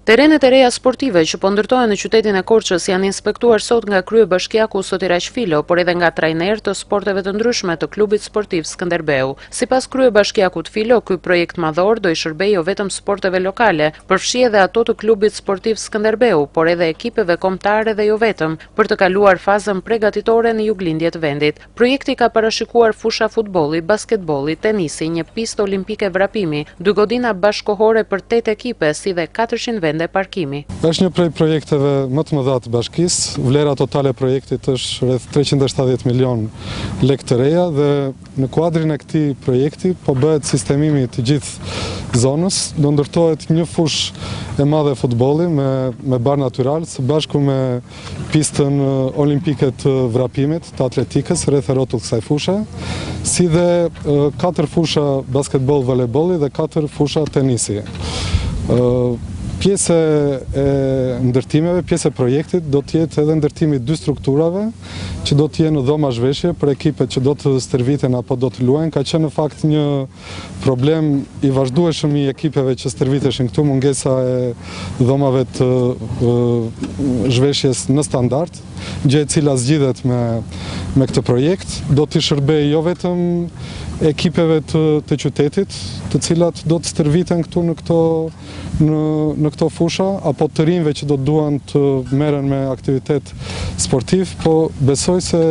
Terenet e reja sportive që po ndërtohen në qytetin e Korçës janë inspektuar sot nga kryebashkiaku Sotiraq Filo, por edhe nga trajner të sporteve të ndryshme të klubit sportiv Skënderbeu. Sipas kryebashkiakut Filo, ky projekt madhor do i shërbejë jo vetëm sporteve lokale, përfshi edhe ato të klubit sportiv Skënderbeu, por edhe ekipeve kombëtare dhe jo vetëm, për të kaluar fazën përgatitore në juglindje të vendit. Projekti ka parashikuar fusha futbolli, basketbolli, tenisi, një pistë olimpike vrapimi, 2 godina bashkëkohore për 8 ekipe, si dhe 400 vende parkimi. Është një prej projekteve më të mëdha të bashkisë. Vlera totale e projektit është rreth 370 milion lekë të reja dhe në kuadrin e këtij projekti po bëhet sistemimi të gjithë zonës. Do ndërtohet një fushë e madhe futbolli me bar natyral së bashku me pistën olimpike të vrapimit, të atletikës rreth e rrotull kësaj fushe, si dhe 4 fusha basketboll, voleybolli dhe 4 fusha tenisi. Pjesë e ndërtimeve, pjesë e projektit do të jetë edhe ndërtimi 2 strukturave që do të jenë në dhoma zhveshje për ekipet që do të stërviten apo do të luajnë. Ka qenë në fakt një problem i vazhdueshëm i ekipeve që stërviteshin këtu, mungesa e dhomave të zhveshjes në standard, gjë e cila zgjidhet me këtë projekt. Do t'i shërbejë jo vetëm ekipeve të qytetit, të cilat do të stërviten këtu në këto fusha, apo të rinjve që do të duan të merren me aktivitet sportiv, po besoj se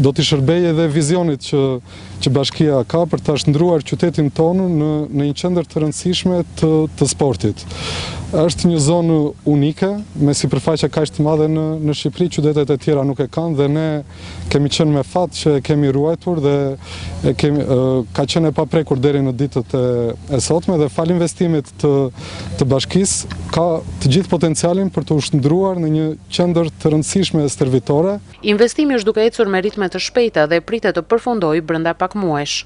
do t'i shërbejë edhe vizionit që bashkia ka për ta shndruar qytetin tonë në një qendër të rëndësishme të sportit. Është një zonë unike, me sipërfaqe kaq të madhe në Shqipëri, qytetet e tjera nuk e kanë dhe ne kemi qenë me fat që e kemi ruajtur dhe ka qenë e paprekur deri në ditët e sotme dhe fal investimit të bashkisë ka të gjithë potencialin për të u shndruar në një qendër të rëndësishme stërvitore. Investimi është duke ecur me ritme të shpejta dhe pritet të përfundojë brenda pak muajsh.